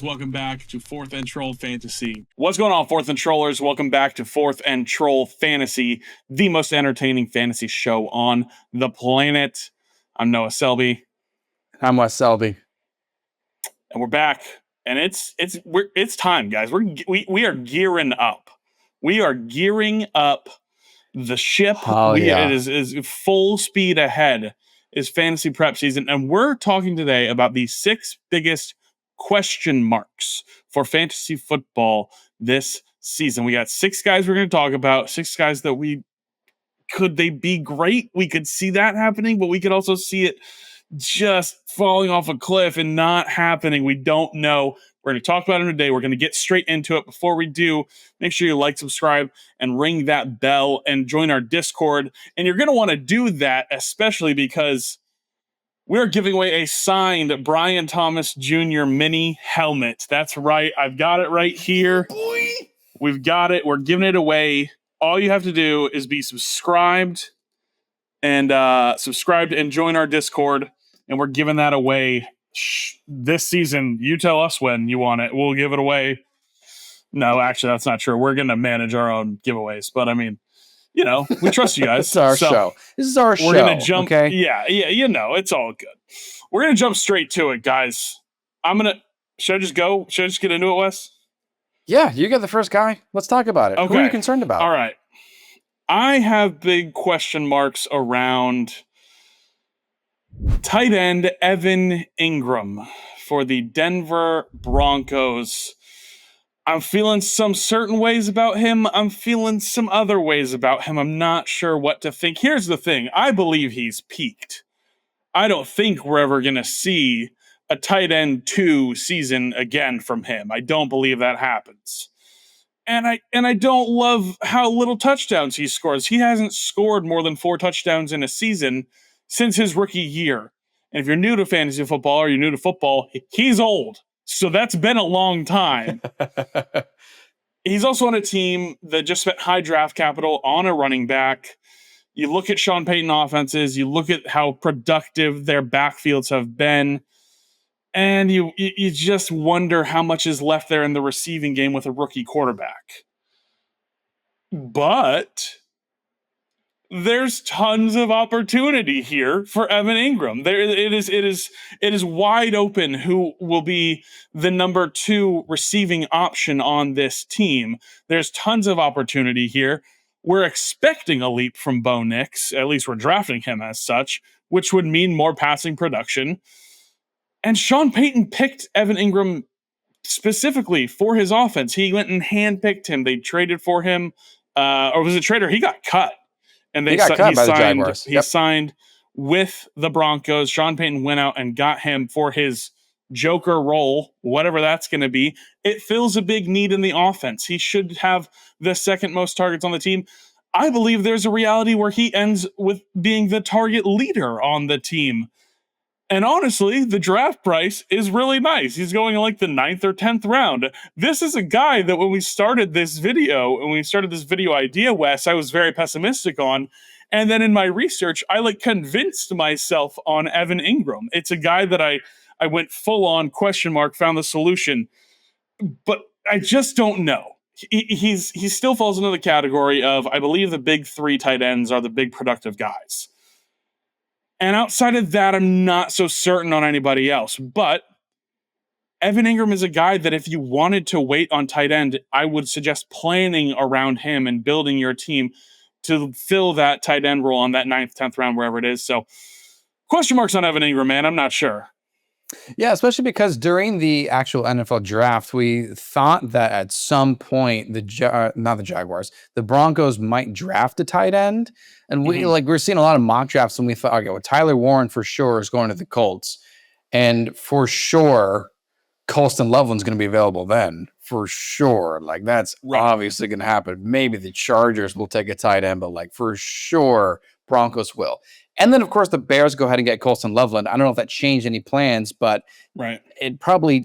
Welcome back to Fourth and Troll Fantasy. What's going on, Fourth and Trollers? Welcome back to Fourth and Troll Fantasy, the most entertaining fantasy show on the planet. I'm Noah Selby, I'm Wes Selby. and we're back. And it's time, guys. We are gearing up. We are gearing up the ship. It is full speed ahead. Is fantasy prep season, and we're talking today about the 6 biggest question marks for fantasy football this season. We got 6 guys we're going to talk about, 6 guys that could they be great? We could see that happening, but we could also see it just falling off a cliff and not happening. We don't know. We're going to talk about them today. We're going to get straight into it. Before we do, make sure you like, subscribe, and ring that bell and join our Discord. And you're going to want to do that, especially because we're giving away a signed Brian Thomas Jr. mini helmet. That's right. I've got it right here. Boy. We've got it. We're giving it away. All you have to do is be subscribed and join our Discord. And we're giving that away this season. You tell us when you want it. We'll give it away. No, actually, that's not true. We're going to manage our own giveaways. But I mean, we trust you guys. It's our show. This is our show. We're going to jump. Okay? Yeah, it's all good. We're going to jump straight to it, guys. Should I just go? Should I just get into it, Wes? Yeah, you get the first guy. Let's talk about it. Okay. Who are you concerned about? All right. I have big question marks around tight end Evan Ingram for the Denver Broncos. I'm feeling some certain ways about him. I'm feeling some other ways about him. I'm not sure what to think. Here's the thing. I believe he's peaked. I don't think we're ever going to see a tight end 2 season again from him. I don't believe that happens. And I don't love how little touchdowns he scores. He hasn't scored more than 4 touchdowns in a season since his rookie year. And if you're new to fantasy football or you're new to football, he's old. So that's been a long time. He's also on a team that just spent high draft capital on a running back. You look at Sean Payton offenses, you look at how productive their backfields have been, and you just wonder how much is left there in the receiving game with a rookie quarterback. But there's tons of opportunity here for Evan Ingram. It is wide open who will be the number 2 receiving option on this team. There's tons of opportunity here. We're expecting a leap from Bo Nix. At least we're drafting him as such, which would mean more passing production. And Sean Payton picked Evan Ingram specifically for his offense. He went and handpicked him. They traded for him. Or was it trader? He got cut. And he got cut by the Jaguars. He signed with the Broncos. Sean Payton went out and got him for his joker role, whatever that's going to be. It fills a big need in the offense. He should have the second most targets on the team. I believe there's a reality where he ends with being the target leader on the team. And honestly, the draft price is really nice. He's going in like the 9th or 10th round. This is a guy that when we started this video idea, Wes, I was very pessimistic on. And then in my research, I convinced myself on Evan Ingram. It's a guy that I went full on question mark, found the solution. But I just don't know. He still falls into the category of, I believe the big 3 tight ends are the big productive guys. And outside of that, I'm not so certain on anybody else. But Evan Ingram is a guy that if you wanted to wait on tight end, I would suggest planning around him and building your team to fill that tight end role on that 9th, 10th round, wherever it is. So question marks on Evan Ingram, man. I'm not sure. Yeah, especially because during the actual NFL draft, we thought that at some point not the Jaguars, the Broncos might draft a tight end, and we're seeing a lot of mock drafts, and we thought, okay, well, Tyler Warren for sure is going to the Colts, and for sure, Colston Loveland's going to be available then, for sure. That's obviously going to happen. Maybe the Chargers will take a tight end, but for sure, Broncos will. And then, of course, the Bears go ahead and get Colston Loveland. I don't know if that changed any plans, but it probably.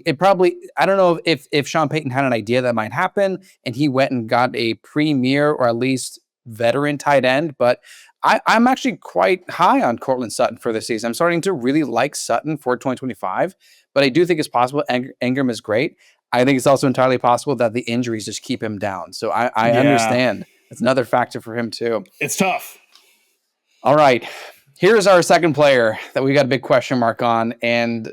I don't know if Sean Payton had an idea that might happen, and he went and got a premier or at least veteran tight end, but I'm actually quite high on Cortland Sutton for this season. I'm starting to really like Sutton for 2025, but I do think it's possible. Ingram is great. I think it's also entirely possible that the injuries just keep him down. So I Yeah, understand. It's another factor for him too. it's tough. All right. Here's our second player that we got a big question mark on. And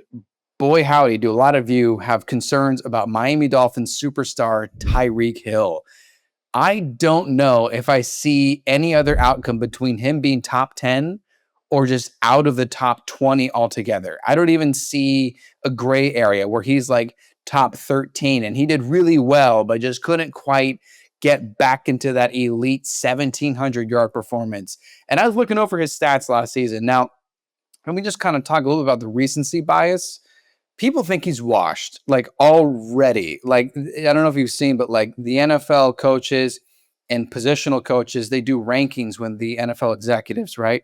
boy, howdy, do a lot of you have concerns about Miami Dolphins superstar Tyreek Hill. I don't know if I see any other outcome between him being top 10 or just out of the top 20 altogether. I don't even see a gray area where he's like top 13 and he did really well, but just couldn't quite get back into that elite 1,700-yard performance. And I was looking over his stats last season. Now, let me just kind of talk a little bit about the recency bias. People think he's washed, like already. Like, I don't know if you've seen, but like the NFL coaches and positional coaches, they do rankings when the NFL executives, right?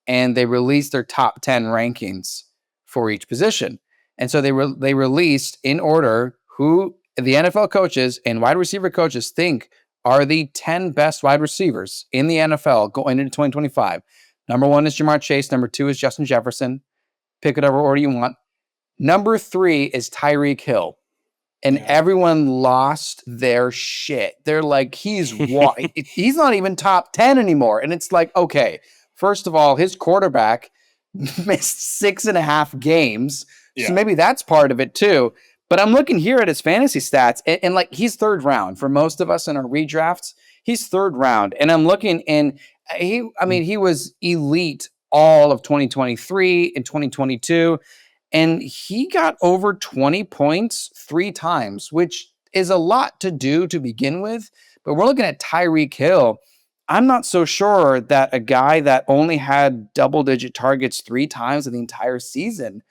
And they release their top 10 rankings for each position. And so they released in order who the NFL coaches and wide receiver coaches think are the 10 best wide receivers in the NFL going into 2025. Number 1 is Jamar Chase. Number 2 is Justin Jefferson. Pick whatever order you want. Number 3 is Tyreek Hill. And everyone lost their shit. They're like, he's not even top 10 anymore. And it's like, okay, first of all, his quarterback missed 6.5 games. Yeah. So maybe that's part of it too. But I'm looking here at his fantasy stats, and like he's third round for most of us in our redrafts. He's third round. And I'm looking, and he was elite all of 2023 and 2022. And he got over 20 points 3 times, which is a lot to do to begin with. But we're looking at Tyreek Hill. I'm not so sure that a guy that only had double-digit targets 3 times in the entire season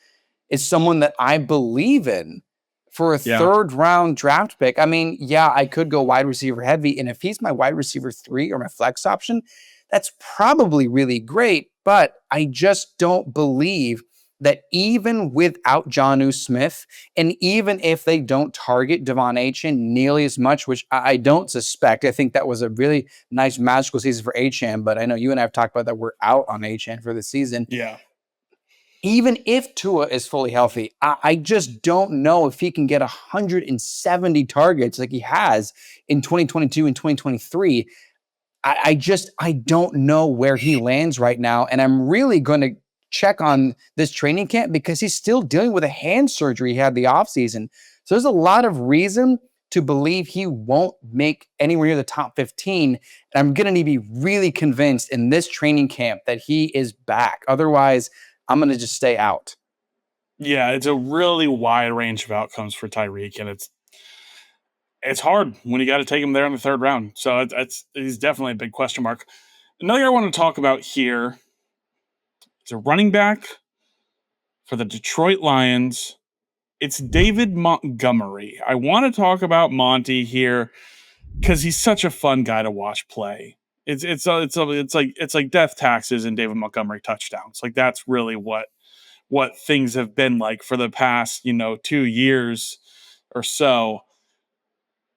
is someone that I believe in for a third-round draft pick. I mean, yeah, I could go wide receiver heavy, and if he's my wide receiver 3 or my flex option, that's probably really great. But I just don't believe that even without Jonnu Smith, and even if they don't target Devon Achane nearly as much, which I don't suspect, I think that was a really nice magical season for Achane, but I know you and I have talked about that we're out on Achane for the season. Yeah. Even if Tua is fully healthy, I just don't know if he can get 170 targets like he has in 2022 and 2023. I don't know where he lands right now, and I'm really going to check on this training camp because he's still dealing with a hand surgery he had the offseason. So there's a lot of reason to believe he won't make anywhere near the top 15. And I'm going to be really convinced in this training camp that he is back. Otherwise, I'm going to just stay out. Yeah, it's a really wide range of outcomes for Tyreek, and it's hard when you got to take him there in the third round. So he's definitely a big question mark. Another I want to talk about here is a running back for the Detroit Lions. It's David Montgomery. I want to talk about Monty here because he's such a fun guy to watch play. It's like death taxes and David Montgomery touchdowns. Like that's really what things have been like for the past 2 years or so.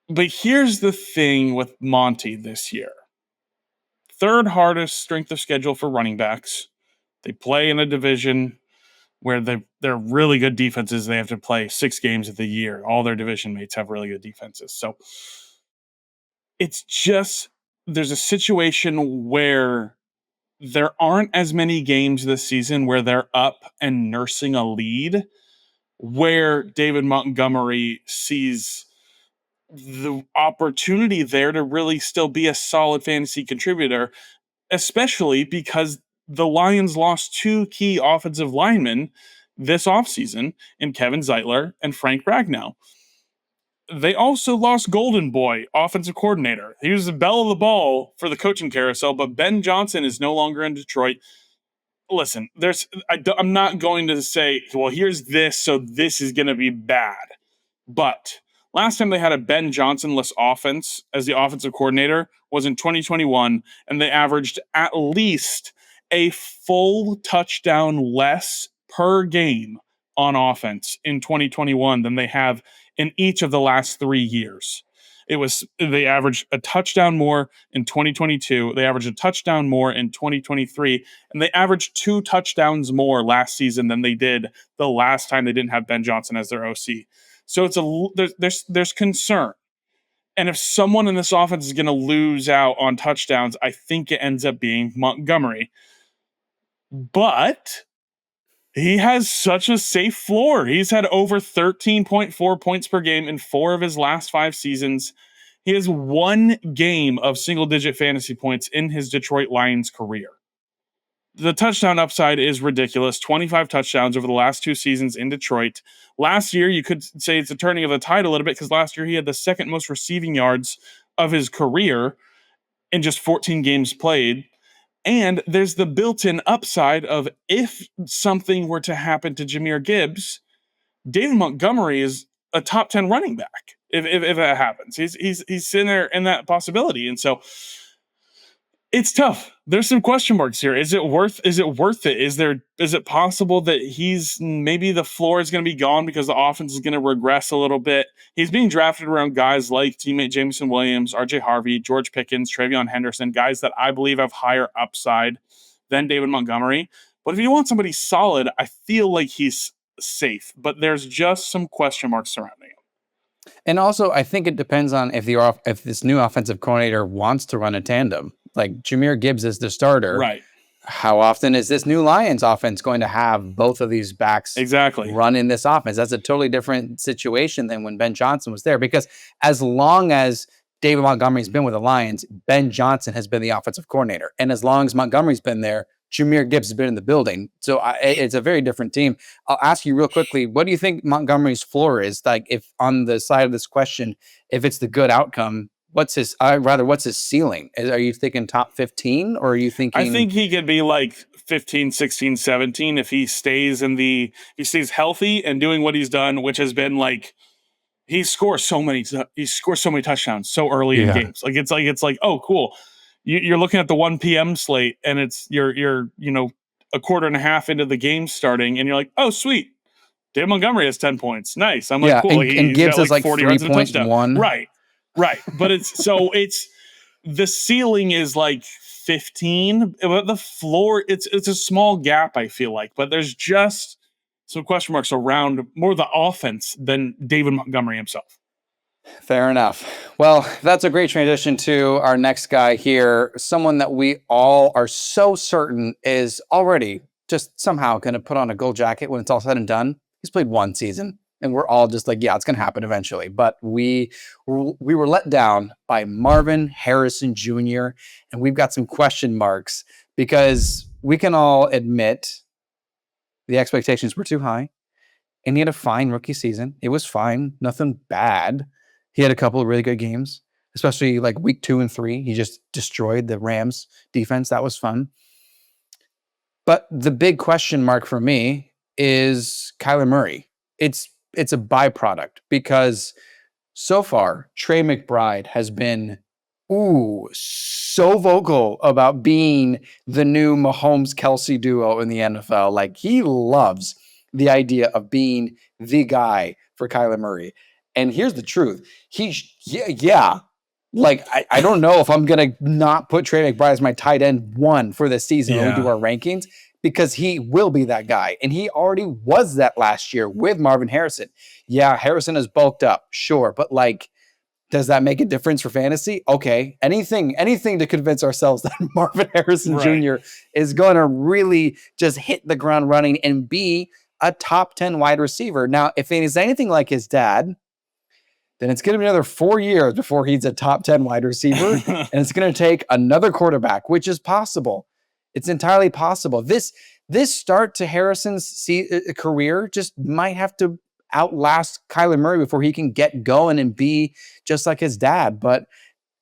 But here's the thing with Monty this year. Third hardest strength of schedule for running backs. They play in a division where they're really good defenses. They have to play 6 games of the year. All their division mates have really good defenses. So it's just there's a situation where there aren't as many games this season where they're up and nursing a lead, where David Montgomery sees the opportunity there to really still be a solid fantasy contributor, especially because the Lions lost 2 key offensive linemen this offseason in Kevin Zeitler and Frank Ragnow. They also lost Golden Boy, offensive coordinator. He was the belle of the ball for the coaching carousel, but Ben Johnson is no longer in Detroit. Listen, I'm not going to say, well, here's this, so this is going to be bad. But last time they had a Ben Johnson-less offense as the offensive coordinator was in 2021, and they averaged at least a full touchdown less per game on offense in 2021 than they have in each of the last 3 years. They averaged a touchdown more in 2022. They averaged a touchdown more in 2023, and they averaged 2 touchdowns more last season than they did the last time they didn't have Ben Johnson as their OC. So there's concern. And if someone in this offense is going to lose out on touchdowns, I think it ends up being Montgomery. But he has such a safe floor. He's had over 13.4 points per game in 4 of his last 5 seasons. He has 1 game of single-digit fantasy points in his Detroit Lions career. The touchdown upside is ridiculous. 25 touchdowns over the last 2 seasons in Detroit. Last year, you could say it's a turning of the tide a little bit because last year he had the second most receiving yards of his career in just 14 games played. And there's the built-in upside of if something were to happen to Jahmyr Gibbs, David Montgomery is a top 10 running back. If that happens, he's sitting there in that possibility, and so it's tough. There's some question marks here. Is it worth it? Is it possible that maybe the floor is going to be gone because the offense is going to regress a little bit? He's being drafted around guys like teammate Jameson Williams, RJ Harvey, George Pickens, Travion Henderson, guys that I believe have higher upside than David Montgomery. But if you want somebody solid, I feel like he's safe, but there's just some question marks surrounding him. And also, I think it depends on if this new offensive coordinator wants to run a tandem. Like Jahmyr Gibbs is the starter. Right. How often is this new Lions offense going to have both of these backs run in this offense? That's a totally different situation than when Ben Johnson was there. Because as long as David Montgomery's been with the Lions, Ben Johnson has been the offensive coordinator. And as long as Montgomery's been there, Jahmyr Gibbs has been in the building. So it's a very different team. I'll ask you real quickly, what do you think Montgomery's floor is? Like, if on the side of this question, if it's the good outcome, what's his ceiling? Are you thinking top 15 or are you thinking? I think he could be like 15, 16, 17 if he stays healthy and doing what he's done, which has been like, he scores so many touchdowns so early in games. It's like, oh, cool. You're looking at the 1 p.m. slate and it's you're a quarter and a half into the game starting and you're like, oh, sweet. David Montgomery has 10 points. Nice. I'm like, cool. And Gibbs is like 40 yards and a touchdown. Right. But it's the ceiling is like 15, but the floor, it's a small gap, I feel like, but there's just some question marks around more the offense than David Montgomery himself. Fair enough. Well, that's a great transition to our next guy here. Someone that we all are so certain is already just somehow going to put on a gold jacket when it's all said and done. He's played 1 season. And we're all just like, yeah, it's going to happen eventually. But we were let down by Marvin Harrison Jr. And we've got some question marks because we can all admit the expectations were too high. And he had a fine rookie season. It was fine. Nothing bad. He had a couple of really good games, especially like week 2 and 3. He just destroyed the Rams defense. That was fun. But the big question mark for me is Kyler Murray. It's a byproduct because so far, Trey McBride has been so vocal about being the new Mahomes-Kelsey duo in the NFL. Like, he loves the idea of being the guy for Kyler Murray. And here's the truth. Like, I don't know if I'm going to not put Trey McBride as my tight end 1 for this season when we do our rankings, because he will be that guy. And he already was that last year with Marvin Harrison. Yeah, Harrison has bulked up, sure. But like, does that make a difference for fantasy? Okay. Anything to convince ourselves that Marvin Harrison Jr. is going to really just hit the ground running and be a top 10 wide receiver. Now, if he's anything like his dad, then it's going to be another 4 years before he's a top 10 wide receiver. And it's going to take another quarterback, which is possible. It's entirely possible. This start to Harrison's career just might have to outlast Kyler Murray before he can get going and be just like his dad. But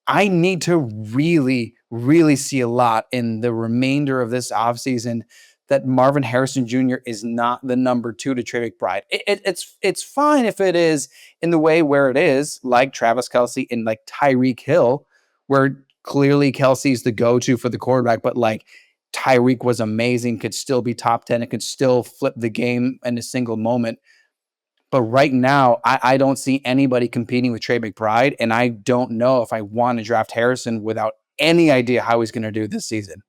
I need to really, really see a lot in the remainder of this offseason that Marvin Harrison Jr. is not the number 2 to Trey McBride. It's fine if it is in the way where it is, like Travis Kelce and like Tyreek Hill, where clearly Kelsey's the go-to for the quarterback, but like Tyreek was amazing, could still be top 10, and could still flip the game in a single moment. But right now, I don't see anybody competing with Trey McBride, and I don't know if I want to draft Harrison without any idea how he's going to do this season.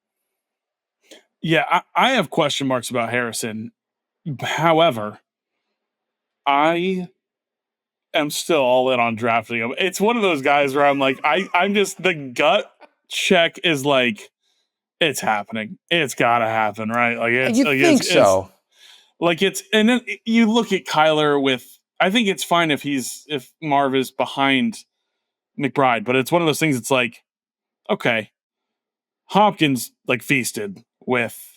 Yeah, I have question marks about Harrison. However, I am still all in on drafting him. It's one of those guys where I'm like, I'm just, the gut check is like, it's happening. It's gotta happen, right? Like You think so? And then you look at Kyler with. I think it's fine if Marv is behind McBride, but it's one of those things. It's like, okay, Hopkins like feasted with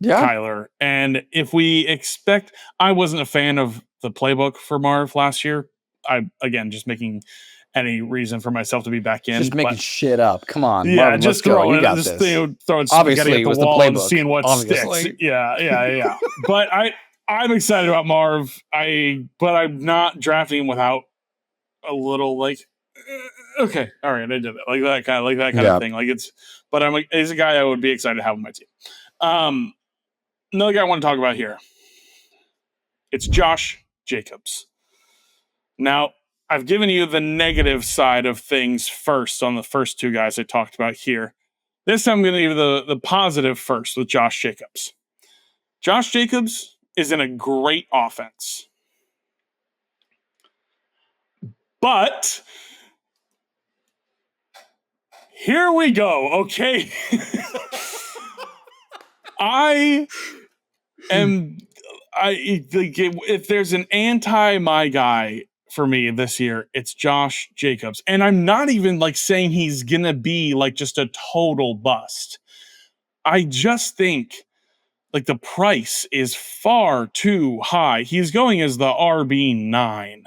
Kyler, and if we expect, I wasn't a fan of the playbook for Marv last year. I again just making any reason for myself to be back in. Just making shit up. Come on, Yeah, Marvin, just let's go. You throwing, got just this. throwing Obviously, spaghetti it at was the the wall and playbook. seeing what Obviously. sticks. Yeah. But I'm excited about Marv. But I'm not drafting him without a little like, okay, all right, I did it, like that kind of thing. Like but I'm like, he's a guy I would be excited to have on my team. Another guy I want to talk about here. It's Josh Jacobs. Now, I've given you the negative side of things first on the first two guys I talked about here. This time I'm going to give you the positive first with Josh Jacobs. Josh Jacobs is in a great offense. But here we go, okay? If there's an anti-my guy for me this year, it's Josh Jacobs. And I'm not even like saying he's going to be like just a total bust. I just think like the price is far too high. He's going as the RB9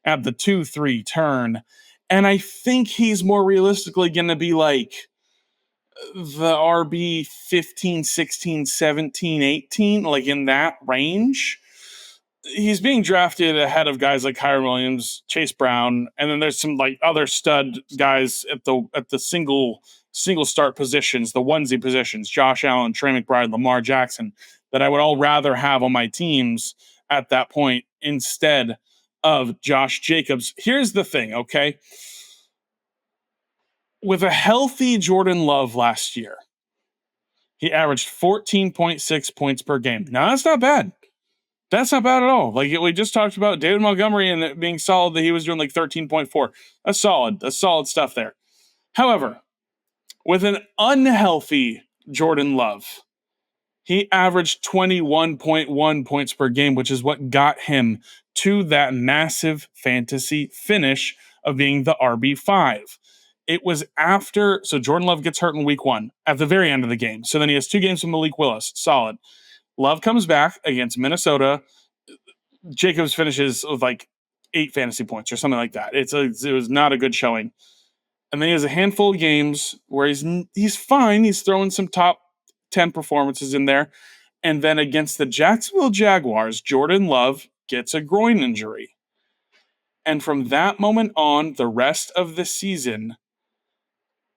at the 2-3 turn. And I think he's more realistically going to be like the RB 15, 16, 17, 18, like in that range. He's being drafted ahead of guys like Kyron Williams, Chase Brown, and then there's some like other stud guys at the single start positions, the onesie positions, Josh Allen, Trey McBride, Lamar Jackson, that I would all rather have on my teams at that point instead of Josh Jacobs. Here's the thing, okay? With a healthy Jordan Love last year, he averaged 14.6 points per game. Now, that's not bad. That's not bad at all. Like we just talked about David Montgomery and it being solid that he was doing like 13.4. That's solid. That's solid stuff there. However, with an unhealthy Jordan Love, he averaged 21.1 points per game, which is what got him to that massive fantasy finish of being the RB5. It was after, so Jordan Love gets hurt in week 1 at the very end of the game. So then he has 2 games from Malik Willis. Solid. Love comes back against Minnesota. Jacobs finishes with like 8 fantasy points or something like that. It was not a good showing. And then he has a handful of games where he's fine. He's throwing some top 10 performances in there. And then against the Jacksonville Jaguars, Jordan Love gets a groin injury. And from that moment on, the rest of the season,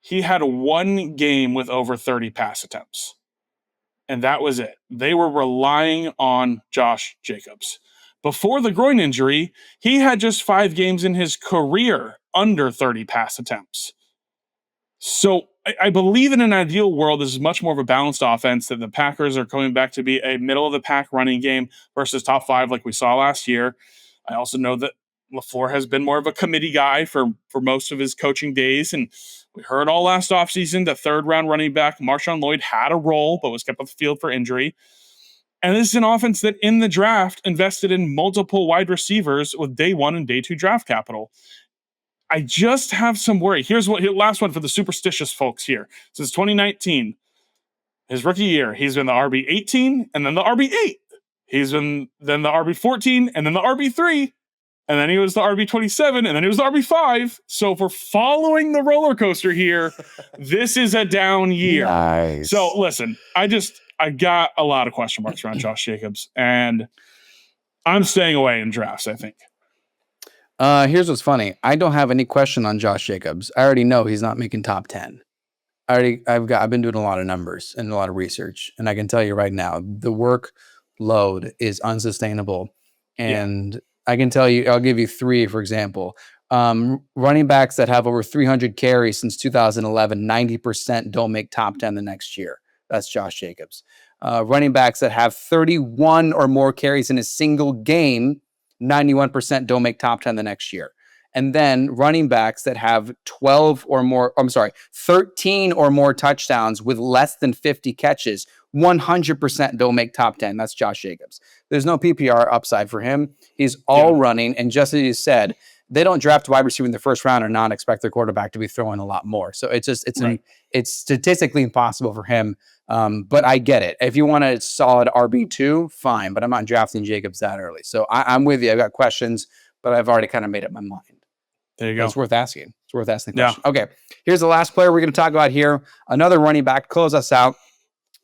he had 1 game with over 30 pass attempts. And that was it. They were relying on Josh Jacobs. Before the groin injury, he had just 5 games in his career under 30 pass attempts. So I believe in an ideal world, this is much more of a balanced offense, that the Packers are coming back to be a middle-of-the-pack running game versus top 5 like we saw last year. I also know that LaFleur has been more of a committee guy for most of his coaching days, and we heard all last offseason that third-round running back Marshawn Lloyd had a role but was kept off the field for injury. And this is an offense that in the draft invested in multiple wide receivers with day 1 and day 2 draft capital. I just have some worry. Here's last one for the superstitious folks here. Since 2019, his rookie year, he's been the RB18 and then the RB8. He's been then the RB14 and then the RB3. And then he was the RB27 and then he was the RB5. So if we're following the roller coaster here, this is a down year. Nice. So listen, I got a lot of question marks around Josh Jacobs, and I'm staying away in drafts, I think. Here's what's funny. I don't have any question on Josh Jacobs. I already know he's not making top 10. I've been doing a lot of numbers and a lot of research, and I can tell you right now, the workload is unsustainable. And I can tell you, I'll give you three, for example. Running backs that have over 300 carries since 2011, 90% don't make top 10 the next year. That's Josh Jacobs. Running backs that have 31 or more carries in a single game, 91% don't make top 10 the next year. And then running backs that have 13 or more touchdowns with less than 50 catches, 100% don't make top 10. That's Josh Jacobs. There's no PPR upside for him. He's all running. And just as you said, they don't draft wide receiver in the first round and not expect their quarterback to be throwing a lot more. So it's statistically impossible for him. But I get it. If you want a solid RB2, fine. But I'm not drafting Jacobs that early. So I'm with you. I've got questions, but I've already kind of made up my mind. There you go. It's worth asking. It's worth asking the question. Yeah. Okay. Here's the last player we're going to talk about here. Another running back. Close us out.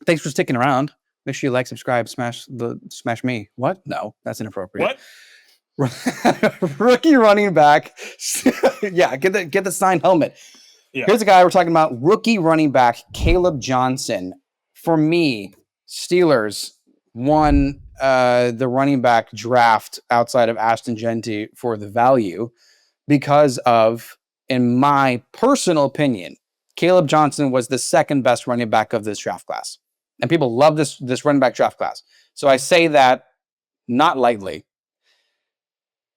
Thanks for sticking around. Make sure you like, subscribe, smash me. What? No, that's inappropriate. What? Rookie running back. Yeah, get the signed helmet. Yeah. Here's a guy we're talking about. Rookie running back Caleb Johnson. For me, Steelers won the running back draft outside of Ashton Genty for the value because of, in my personal opinion, Caleb Johnson was the second best running back of this draft class. And people love this running back draft class. So I say that not lightly.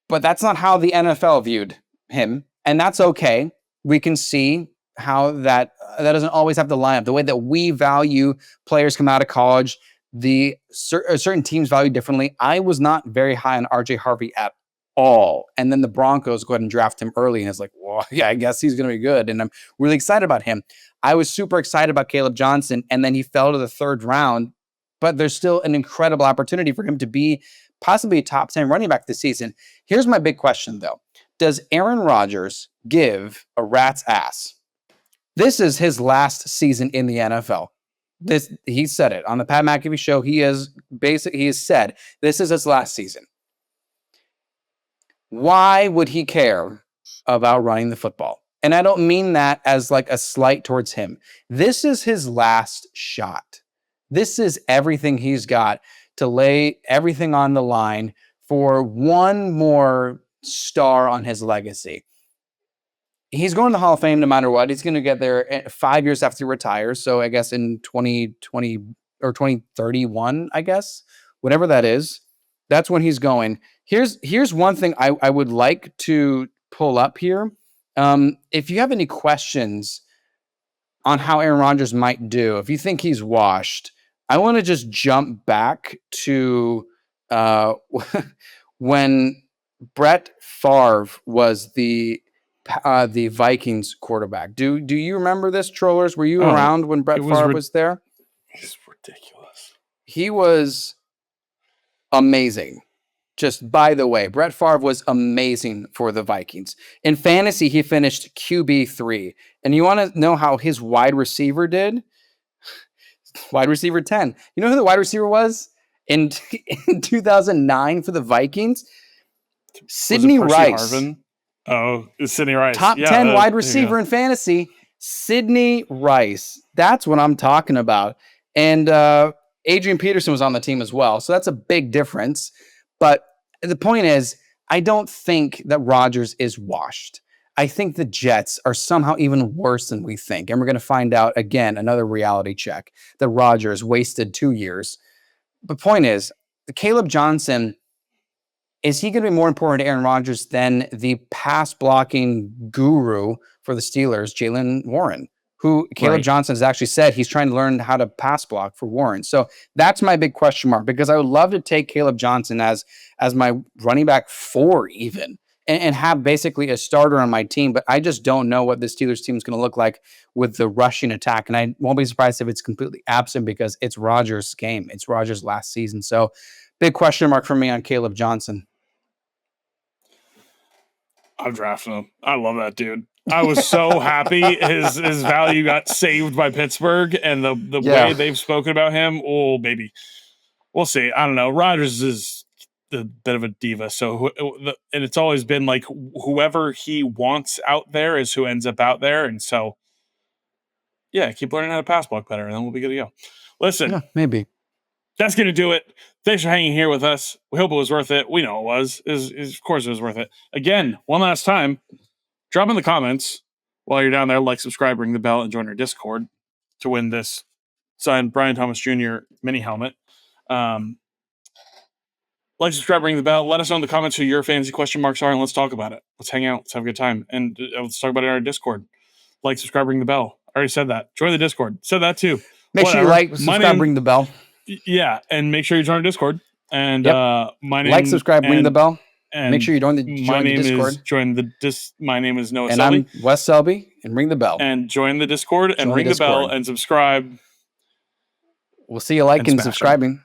But that's not how the NFL viewed him. And that's okay. We can see how that doesn't always have to line up. The way that we value players come out of college, certain teams value differently. I was not very high on RJ Harvey at all. And then the Broncos go ahead and draft him early. And it's like, well, yeah, I guess he's going to be good. And I'm really excited about him. I was super excited about Caleb Johnson. And then he fell to the third round. But there's still an incredible opportunity for him to be possibly a top 10 running back this season. Here's my big question, though. Does Aaron Rodgers give a rat's ass? This is his last season in the NFL. He said it on the Pat McAfee show. He has said this is his last season. Why would he care about running the football? And I don't mean that as like a slight towards him. This is his last shot. This is everything he's got to lay everything on the line for one more star on his legacy. He's going to the Hall of Fame no matter what. He's going to get there 5 years after he retires. So I guess in 2020 or 2031, I guess, whatever that is, that's when he's going. Here's one thing I would like to pull up here. If you have any questions on how Aaron Rodgers might do, if you think he's washed, I want to just jump back to when Brett Favre was the Vikings quarterback. Do you remember this, trollers? Were you around when Brett Favre was there? It's ridiculous. He was amazing. Just by the way, Brett Favre was amazing for the Vikings. In fantasy, he finished QB3. And you want to know how his wide receiver did? Wide receiver 10. You know who the wide receiver was in 2009 for the Vikings? Sidney Rice. Harvin? Oh, it's Sidney Rice. Top 10 wide receiver in fantasy. Sidney Rice. That's what I'm talking about. And Adrian Peterson was on the team as well. So that's a big difference. But the point is, I don't think that Rodgers is washed. I think the Jets are somehow even worse than we think. And we're going to find out, again, another reality check, that Rodgers wasted 2 years. The point is, Caleb Johnson, is he going to be more important to Aaron Rodgers than the pass-blocking guru for the Steelers, Jaylen Warren, who Caleb Johnson has actually said he's trying to learn how to pass block for Warren. So that's my big question mark, because I would love to take Caleb Johnson as my running back 4 even, and have basically a starter on my team. But I just don't know what the Steelers team is going to look like with the rushing attack. And I won't be surprised if it's completely absent, because it's Rodgers' game. It's Rodgers' last season. So big question mark for me on Caleb Johnson. I'm drafting him. I love that dude. I was so happy his value got saved by Pittsburgh, and the way they've spoken about him. Oh, baby. We'll see. I don't know. Rodgers is a bit of a diva. So, and it's always been like whoever he wants out there is who ends up out there. And so, yeah, keep learning how to pass block better, and then we'll be good to go. Listen. Yeah, maybe. That's going to do it. Thanks for hanging here with us. We hope it was worth it. We know it was. Of course, it was worth it. Again, one last time, drop in the comments while you're down there, like, subscribe, ring the bell, and join our Discord to win this signed Brian Thomas Jr. mini helmet. Like, subscribe, ring the bell. Let us know in the comments who your fantasy question marks are, and let's talk about it. Let's hang out. Let's have a good time. And let's talk about it in our Discord. Like, subscribe, ring the bell. I already said that. Join the Discord. Said that too. Make sure you like, subscribe, ring the bell. Yeah, and make sure you join our Discord. And my name, like, subscribe, ring the bell. And make sure you join the Discord. My name is Noah and Selby. I'm Wes Selby, and ring the bell. And join the Discord and ring the bell and subscribe. We'll see you liking and subscribing.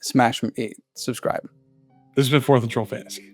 Smash subscribe. This has been 4th and Troll Fantasy.